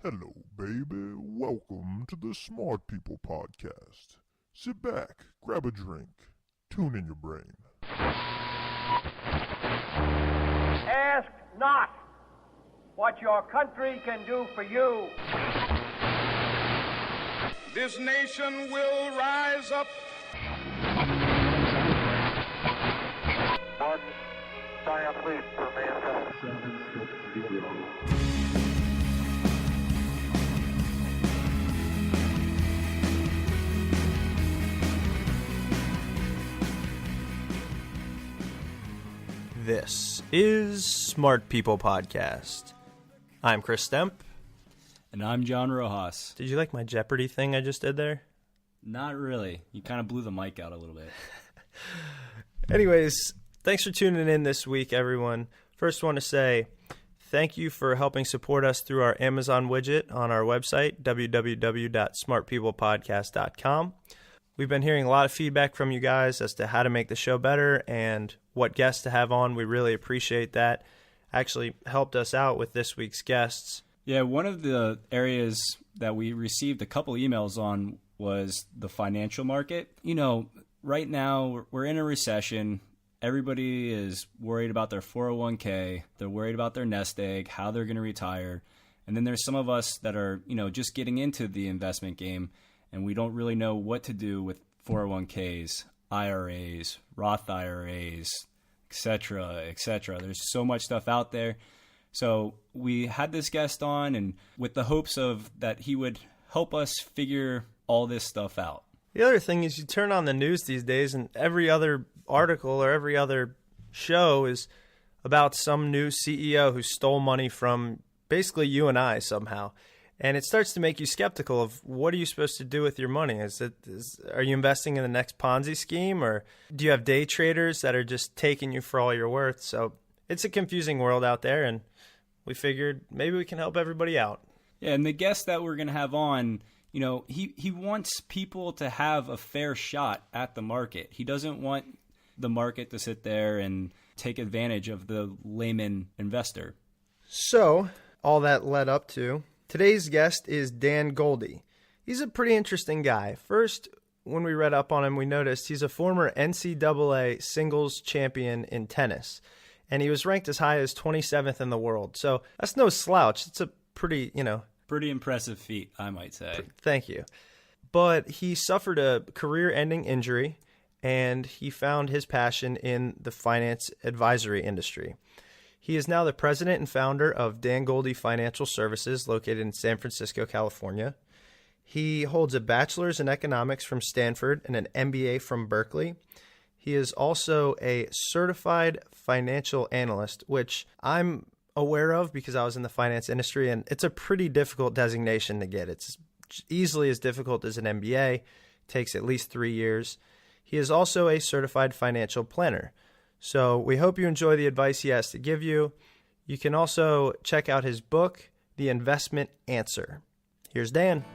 Hello, baby. Welcome to the Smart People Podcast. Sit back, grab a drink, tune in your brain. Ask not what your country can do for you. This nation will rise up. One giant leap for mankind. 760. This is Smart People Podcast. I'm Chris Stemp. And I'm John Rojas. Did you like my Jeopardy thing I just did there? Not really. You kind of blew the mic out a little bit. Anyways, thanks for tuning in this week, everyone. First, want to say thank you for helping support us through our Amazon widget on our website, www.smartpeoplepodcast.com. We've been hearing a lot of feedback from you guys as to how to make the show better and what guests to have on. We really appreciate that. Actually helped us out with this week's guests. Yeah, one of the areas that we received a couple emails on was the financial market. You know, right now we're in a recession. Everybody is worried about their 401k. They're worried about their nest egg, how they're going to retire. And then there's some of us that are, just getting into the investment game, and we don't really know what to do with 401ks, IRAs, Roth IRAs, etc., etc. There's so much stuff out there. So we had this guest on, and with the hopes of that he would help us figure all this stuff out. The other thing is you turn on the news these days, and every other article or every other show is about some new CEO who stole money from basically you and I somehow. And it starts to make you skeptical of what are you supposed to do with your money? Are you investing in the next Ponzi scheme, or do you have day traders that are just taking you for all you're worth? So it's a confusing world out there, and we figured maybe we can help everybody out. Yeah, and the guest that we're going to have on, he wants people to have a fair shot at the market. He doesn't want the market to sit there and take advantage of the layman investor. So all that led up to today's guest is Dan Goldie. He's a pretty interesting guy. First, when we read up on him, we noticed he's a former NCAA singles champion in tennis, and he was ranked as high as 27th in the world. So that's no slouch. It's a pretty, Pretty impressive feat, I might say. Thank you. But he suffered a career-ending injury, and he found his passion in the finance advisory industry. He is now the president and founder of Dan Goldie Financial Services, located in San Francisco, California. He holds a bachelor's in economics from Stanford and an MBA from Berkeley. He is also a certified financial analyst, which I'm aware of because I was in the finance industry, and it's a pretty difficult designation to get. It's easily as difficult as an MBA. It takes at least 3 years. He is also a certified financial planner. So we hope you enjoy the advice he has to give you. You can also check out his book, The Investment Answer. Here's Dan.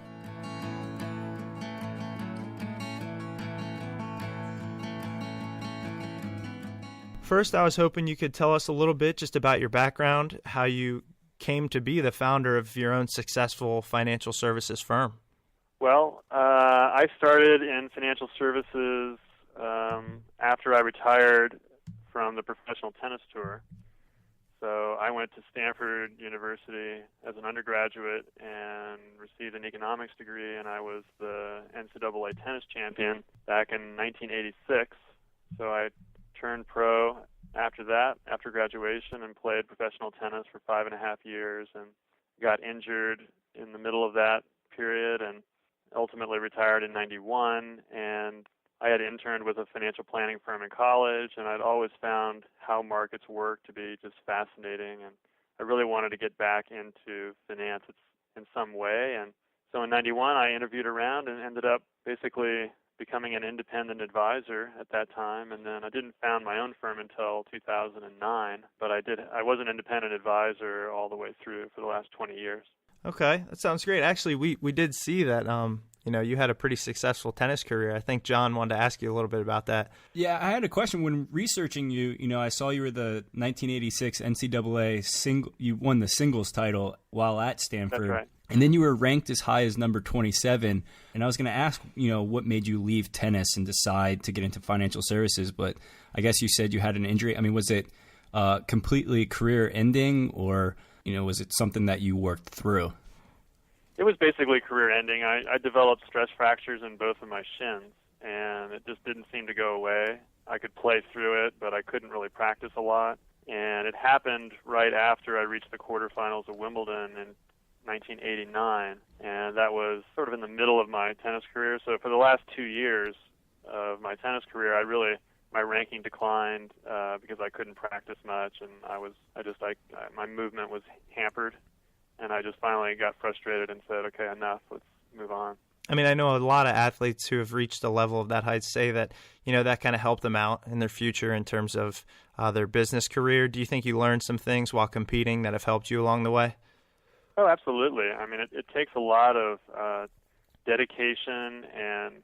First, I was hoping you could tell us a little bit just about your background, how you came to be the founder of your own successful financial services firm. Well, I started in financial services after I retired from the professional tennis tour. So I went to Stanford University as an undergraduate and received an economics degree, and I was the NCAA tennis champion back in 1986. So I turned pro after that, after graduation, and played professional tennis for 5.5 years and got injured in the middle of that period and ultimately retired in 91. And I had interned with a financial planning firm in college, and I'd always found how markets work to be just fascinating, and I really wanted to get back into finance in some way. And so in 91, I interviewed around and ended up basically becoming an independent advisor at that time, and then I didn't found my own firm until 2009, but I was an independent advisor all the way through for the last 20 years. Okay, that sounds great. Actually, we did see that you had a pretty successful tennis career. I think John wanted to ask you a little bit about that. Yeah, I had a question when researching you. I saw you were the 1986 NCAA you won the singles title while at Stanford. That's right. And then you were ranked as high as number 27. And I was going to ask, what made you leave tennis and decide to get into financial services? But I guess you said you had an injury. I mean, was it completely career ending, or, was it something that you worked through? It was basically career ending. I developed stress fractures in both of my shins, and it just didn't seem to go away. I could play through it, but I couldn't really practice a lot. And it happened right after I reached the quarterfinals of Wimbledon in 1989, and that was sort of in the middle of my tennis career. So for the last 2 years of my tennis career, my ranking declined because I couldn't practice much, and my movement was hampered, and I just finally got frustrated and said, okay, enough, let's move on. I mean, I know a lot of athletes who have reached a level of that height say that, that kind of helped them out in their future in terms of their business career. Do you think you learned some things while competing that have helped you along the way? Oh, absolutely. I mean, it takes a lot of dedication and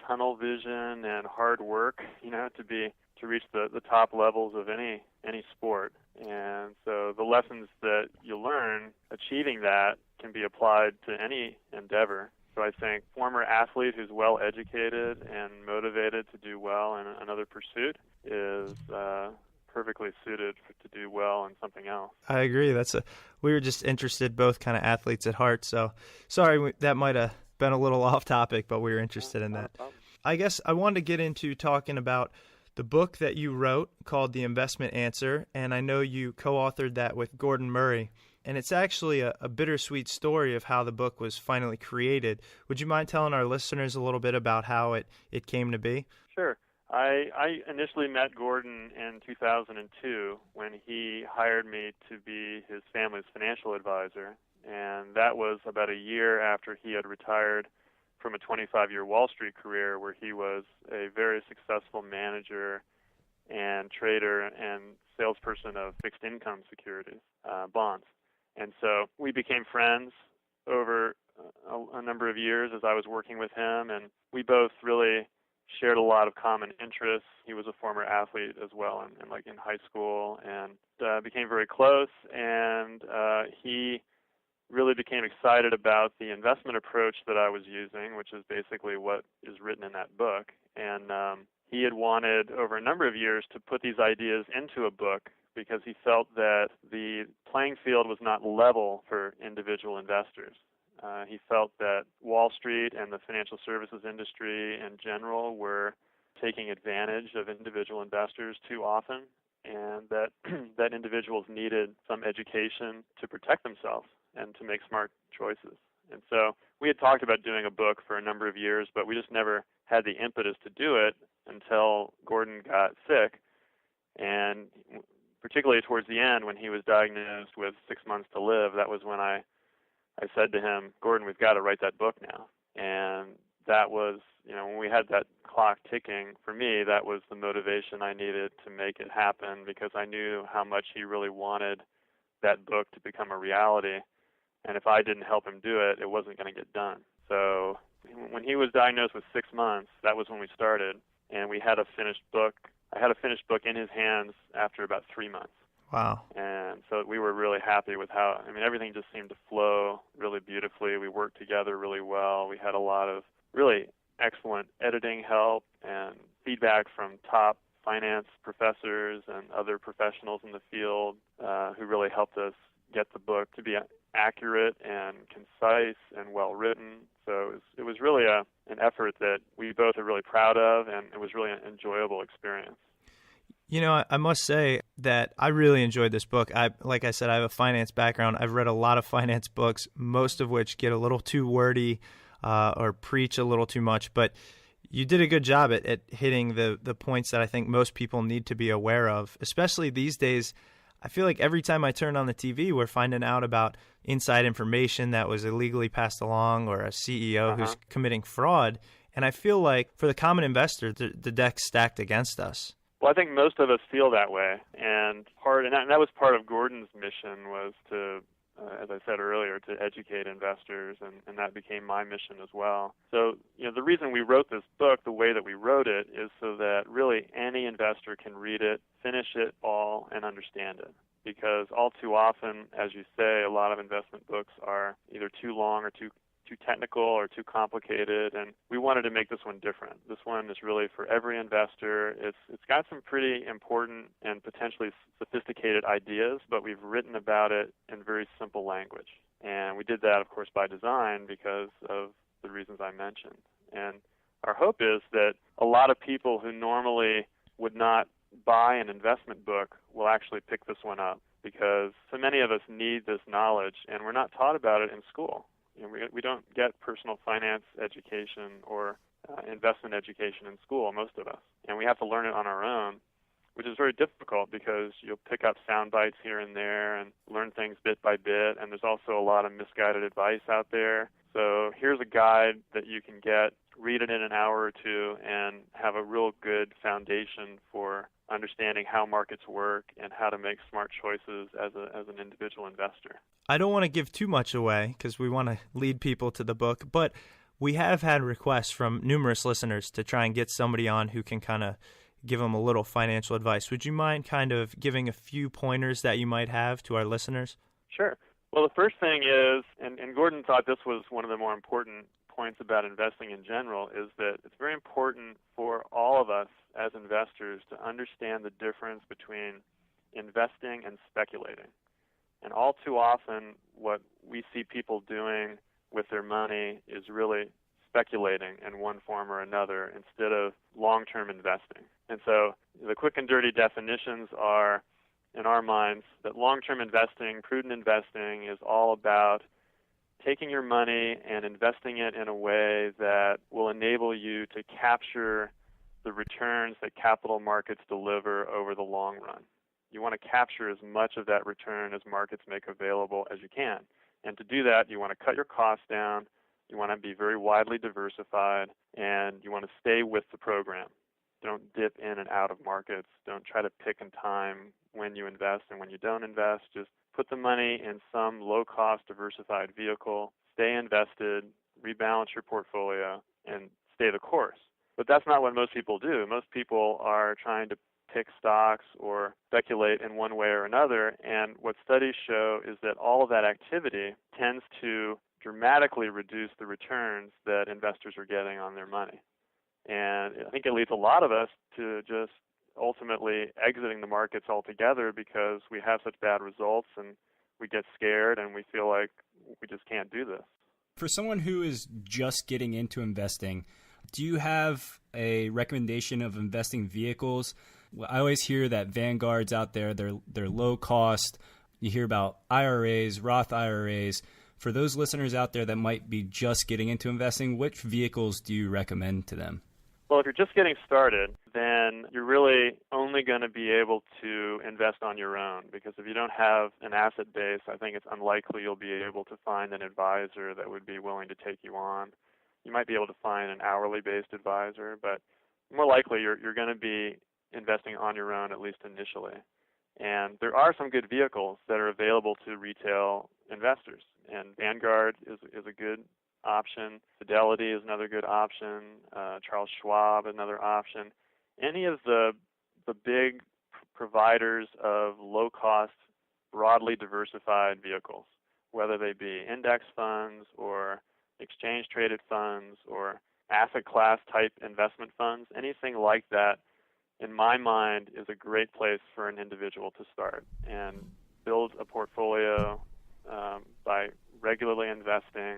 tunnel vision and hard work, to reach the top levels of any sport. And so the lessons that you learn achieving that can be applied to any endeavor. So I think former athlete who's well educated and motivated to do well in another pursuit is perfectly suited to do well in something else. I agree. We were just interested, both kind of athletes at heart. So sorry, that might have been a little off topic, but we were interested in that. I guess I wanted to get into talking about the book that you wrote called The Investment Answer, and I know you co-authored that with Gordon Murray. And it's actually a bittersweet story of how the book was finally created. Would you mind telling our listeners a little bit about how it came to be? Sure. I initially met Gordon in 2002 when he hired me to be his family's financial advisor. And that was about a year after he had retired from a 25-year Wall Street career where he was a very successful manager and trader and salesperson of fixed income securities, bonds. And so we became friends over a number of years as I was working with him, and we both really shared a lot of common interests. He was a former athlete as well in high school, and became very close, and he really became excited about the investment approach that I was using, which is basically what is written in that book. And he had wanted over a number of years to put these ideas into a book because he felt that the playing field was not level for individual investors. He felt that Wall Street and the financial services industry in general were taking advantage of individual investors too often, and that that individuals needed some education to protect themselves and to make smart choices. And so we had talked about doing a book for a number of years, but we just never had the impetus to do it until Gordon got sick. And particularly towards the end, when he was diagnosed with 6 months to live, that was when I said to him, Gordon, we've got to write that book now. And that was, when we had that clock ticking, for me, that was the motivation I needed to make it happen, because I knew how much he really wanted that book to become a reality. And if I didn't help him do it, it wasn't going to get done. So when he was diagnosed with 6 months, that was when we started. And we had a finished book. I had a finished book in his hands after about 3 months. Wow. And so we were really happy with how, everything just seemed to flow really beautifully. We worked together really well. We had a lot of really excellent editing help and feedback from top finance professors and other professionals in the field who really helped us get the book to be accurate and concise and well written. So it was really an effort that we both are really proud of, and it was really an enjoyable experience. I must say that I really enjoyed this book. Like I said, I have a finance background. I've read a lot of finance books, most of which get a little too wordy or preach a little too much. But you did a good job at hitting the points that I think most people need to be aware of, especially these days. I feel like every time I turn on the TV, we're finding out about inside information that was illegally passed along, or a CEO who's committing fraud. And I feel like for the common investor, the deck's stacked against us. Well, I think most of us feel that way, and that was part of Gordon's mission, was to, as I said earlier, to educate investors, and that became my mission as well. So, the reason we wrote this book the way that we wrote it is so that really any investor can read it, finish it all, and understand it. because all too often, as you say, a lot of investment books are either too long or too technical or too complicated, and we wanted to make this one different. This one is really for every investor. It's got some pretty important and potentially sophisticated ideas, but we've written about it in very simple language. And we did that, of course, by design because of the reasons I mentioned. And our hope is that a lot of people who normally would not buy an investment book will actually pick this one up, because so many of us need this knowledge, and we're not taught about it in school. We don't get personal finance education or investment education in school, most of us. And we have to learn it on our own, which is very difficult because you'll pick up sound bites here and there and learn things bit by bit. And there's also a lot of misguided advice out there. So here's a guide that you can get, read it in an hour or two, and have a real good foundation for understanding how markets work and how to make smart choices as an individual investor. I don't want to give too much away because we want to lead people to the book, but we have had requests from numerous listeners to try and get somebody on who can kind of give them a little financial advice. Would you mind kind of giving a few pointers that you might have to our listeners? Sure. Well, the first thing is, and Gordon thought this was one of the more important points about investing in general, is that it's very important for all of us as investors to understand the difference between investing and speculating. And all too often, what we see people doing with their money is really speculating in one form or another instead of long-term investing. And so the quick and dirty definitions are, in our minds, that long-term investing, prudent investing, is all about taking your money and investing it in a way that will enable you to capture the returns that capital markets deliver over the long run. You want to capture as much of that return as markets make available as you can. And to do that, you want to cut your costs down, you want to be very widely diversified, and you want to stay with the program. Don't dip in and out of markets. Don't try to pick and time when you invest and when you don't invest. Just put the money in some low-cost diversified vehicle, stay invested, rebalance your portfolio, and stay the course. But that's not what most people do. Most people are trying to pick stocks or speculate in one way or another, and what studies show is that all of that activity tends to dramatically reduce the returns that investors are getting on their money. And I think it leads a lot of us to just ultimately exiting the markets altogether because we have such bad results and we get scared and we feel like we just can't do this. For someone who is just getting into investing, do you have a recommendation of investing vehicles? I always hear that Vanguard's out there, they're low cost. You hear about IRAs, Roth IRAs. For those listeners out there that might be just getting into investing, which vehicles do you recommend to them? Well, if you're just getting started, then you're really only going to be able to invest on your own, because if you don't have an asset base, I think it's unlikely you'll be able to find an advisor that would be willing to take you on. You might be able to find an hourly-based advisor, but more likely you're going to be investing on your own, at least initially. And there are some good vehicles that are available to retail investors, and Vanguard is a good option. Fidelity is another good option. Charles Schwab, another option. Any of the big providers of low-cost, broadly diversified vehicles, whether they be index funds or exchange-traded funds or asset class type investment funds, anything like that, in my mind, is a great place for an individual to start and build a portfolio by regularly investing,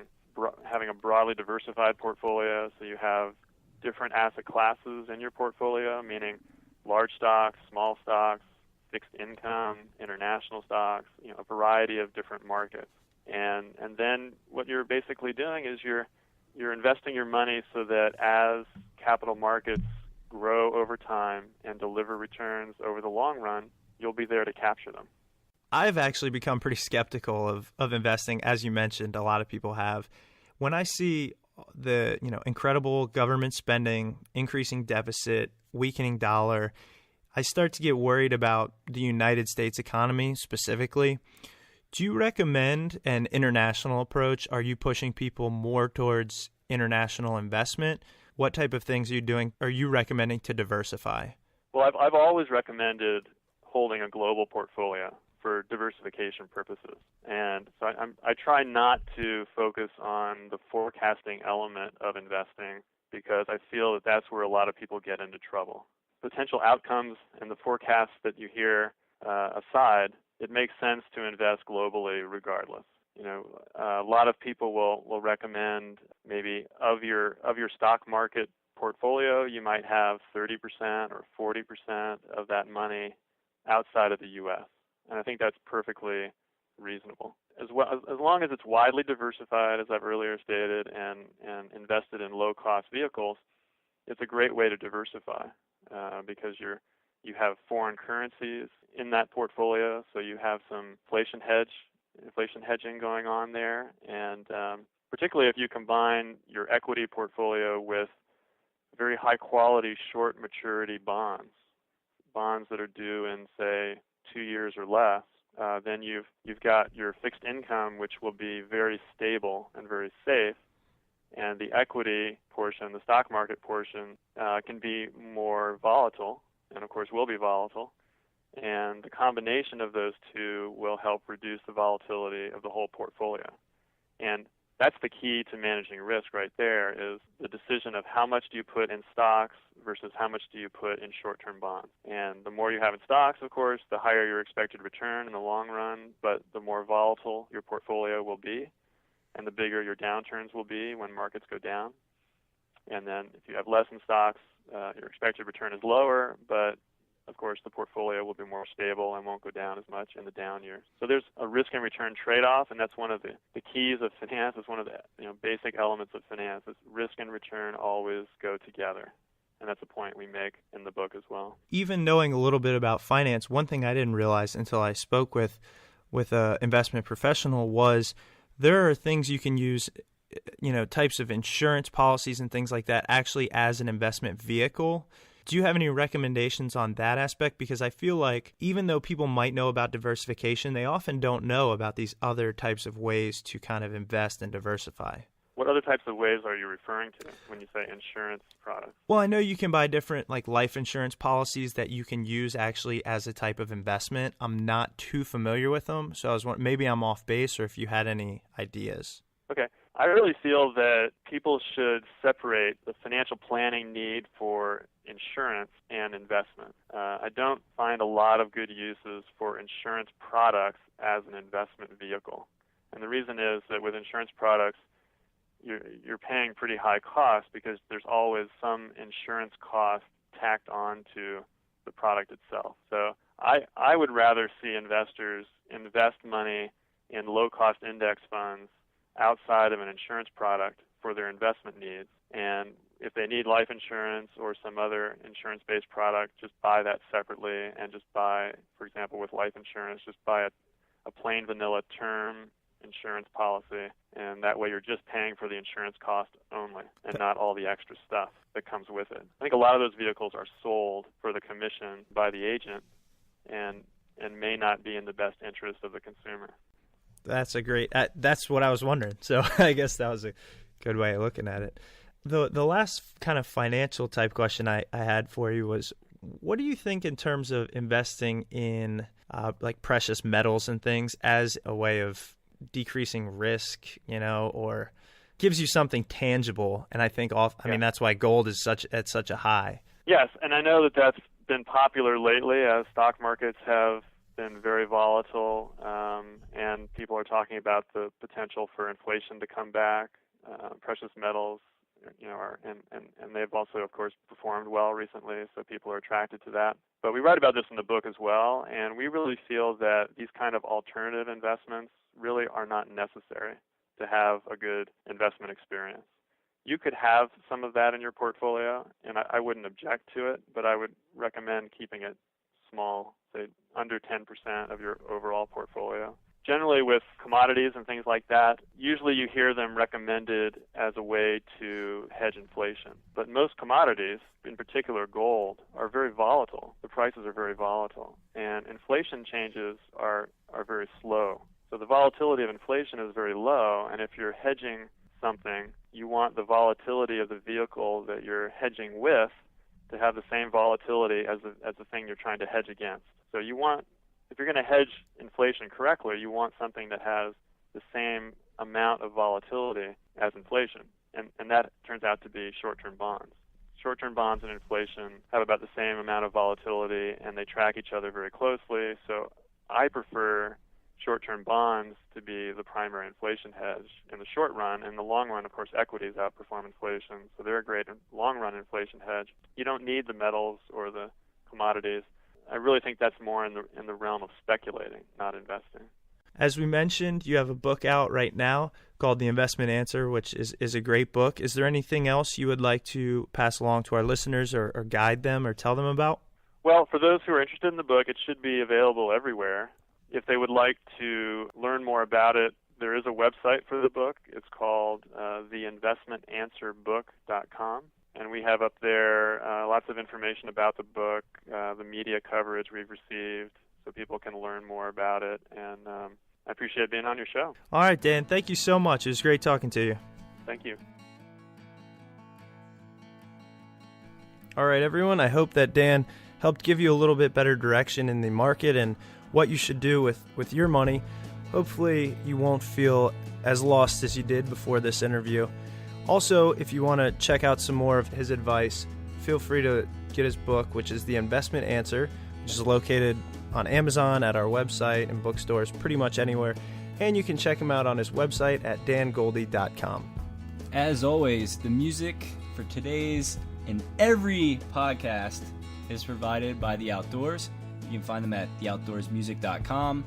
having a broadly diversified portfolio, so you have different asset classes in your portfolio, meaning large stocks, small stocks, fixed income, international stocks, a variety of different markets. And then what you're basically doing is you're investing your money so that as capital markets grow over time and deliver returns over the long run, you'll be there to capture them. I've actually become pretty skeptical of investing, as you mentioned, a lot of people have. When I see the incredible government spending, increasing deficit, weakening dollar, I start to get worried about the United States economy specifically. Do you recommend an international approach? Are you pushing people more towards international investment? What type of things are you recommending to diversify? Well, I've always recommended holding a global portfolio. for diversification purposes. And so I try not to focus on the forecasting element of investing because I feel that that's where a lot of people get into trouble. Potential outcomes and the forecasts that you hear aside, it makes sense to invest globally regardless. A lot of people will recommend maybe of your stock market portfolio, you might have 30% or 40% of that money outside of the U.S. And I think that's perfectly reasonable. As long as it's widely diversified, as I've earlier stated, and invested in low-cost vehicles, it's a great way to diversify because you have foreign currencies in that portfolio, so you have some inflation hedging going on there, and particularly if you combine your equity portfolio with very high-quality, short maturity bonds that are due in, say, 2 years or less, then you've got your fixed income, which will be very stable and very safe, and the equity portion, the stock market portion, can be more volatile, and of course will be volatile. And the combination of those two will help reduce the volatility of the whole portfolio. And that's the key to managing risk right there, is the decision of how much do you put in stocks versus how much do you put in short-term bonds. And the more you have in stocks, of course, the higher your expected return in the long run, but the more volatile your portfolio will be, and the bigger your downturns will be when markets go down. And then if you have less in stocks, your expected return is lower, but of course the portfolio will be more stable and won't go down as much in the down years. So there's a risk and return trade-off, and that's one of the keys of finance. It's one of the basic elements of finance. Is risk and return always go together. And that's a point we make in the book as well. Even knowing a little bit about finance, one thing I didn't realize until I spoke with an investment professional was there are things you can use, types of insurance policies and things like that actually as an investment vehicle. Do you have any recommendations on that aspect? Because I feel like even though people might know about diversification, they often don't know about these other types of ways to kind of invest and diversify. What other types of ways are you referring to when you say insurance products? Well, I know you can buy different life insurance policies that you can use actually as a type of investment. I'm not too familiar with them, so I was wondering, maybe I'm off base, or if you had any ideas. Okay. I really feel that people should separate the financial planning need for insurance and investment. I don't find a lot of good uses for insurance products as an investment vehicle. And the reason is that with insurance products, you're paying pretty high costs because there's always some insurance cost tacked on to the product itself. So I would rather see investors invest money in low-cost index funds outside of an insurance product for their investment needs. And if they need life insurance or some other insurance-based product, just buy that separately and just buy, for example, with life insurance, just buy a plain vanilla term insurance policy, and that way you're just paying for the insurance cost only and not all the extra stuff that comes with it. I think a lot of those vehicles are sold for the commission by the agent and may not be in the best interest of the consumer. That's that's what I was wondering. So I guess that was a good way of looking at it. The last kind of financial type question I had for you was, what do you think in terms of investing in precious metals and things as a way of decreasing risk, or gives you something tangible? And I think that's why gold is at such a high. Yes, and I know that that's been popular lately as stock markets have been very volatile, and people are talking about the potential for inflation to come back. Precious metals, and they've also, of course, performed well recently, so people are attracted to that. But we write about this in the book as well, and we really feel that these kind of alternative investments really are not necessary to have a good investment experience. You could have some of that in your portfolio, and I wouldn't object to it, but I would recommend keeping it small, say under 10% of your overall portfolio. Generally with commodities and things like that, usually you hear them recommended as a way to hedge inflation. But most commodities, in particular gold, are very volatile. The prices are very volatile. And inflation changes are very slow. So the volatility of inflation is very low, and if you're hedging something, you want the volatility of the vehicle that you're hedging with to have the same volatility as the thing you're trying to hedge against. So you want if you're going to hedge inflation correctly, you want something that has the same amount of volatility as inflation, and that turns out to be short-term bonds. Short-term bonds and inflation have about the same amount of volatility, and they track each other very closely. So I prefer short-term bonds to be the primary inflation hedge in the short run. In the long run, of course, equities outperform inflation, so they're a great long-run inflation hedge. You don't need the metals or the commodities. I really think that's more in the realm of speculating, not investing. As we mentioned, you have a book out right now called The Investment Answer, which is a great book. Is there anything else you would like to pass along to our listeners or guide them or tell them about? Well, for those who are interested in the book, it should be available everywhere. If they would like to learn more about it, there is a website for the book. It's called theinvestmentanswerbook.com. And we have up there lots of information about the book, the media coverage we've received, so people can learn more about it. And I appreciate being on your show. All right, Dan, thank you so much. It was great talking to you. Thank you. All right, everyone, I hope that Dan helped give you a little bit better direction in the market and what you should do with your money. Hopefully you won't feel as lost as you did before this interview. Also, if you want to check out some more of his advice, feel free to get his book, which is The Investment Answer, which is located on Amazon, at our website, and bookstores, pretty much anywhere. And you can check him out on his website at dangoldie.com. As always, the music for today's and every podcast is provided by The Outdoors. You can find them at theoutdoorsmusic.com.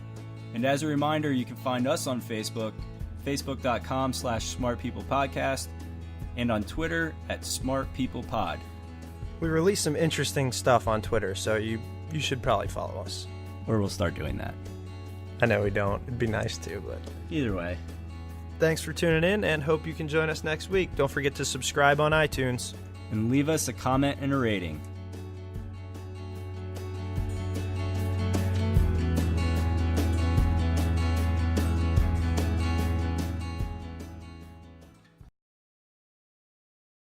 And as a reminder, you can find us on Facebook, facebook.com/smartpeoplepodcast, and on Twitter at smartpeoplepod. We release some interesting stuff on Twitter, so you should probably follow us. Or we'll start doing that. I know we don't. It'd be nice to, but Either way. thanks for tuning in, and hope you can join us next week. Don't forget to subscribe on iTunes. And leave us a comment and a rating.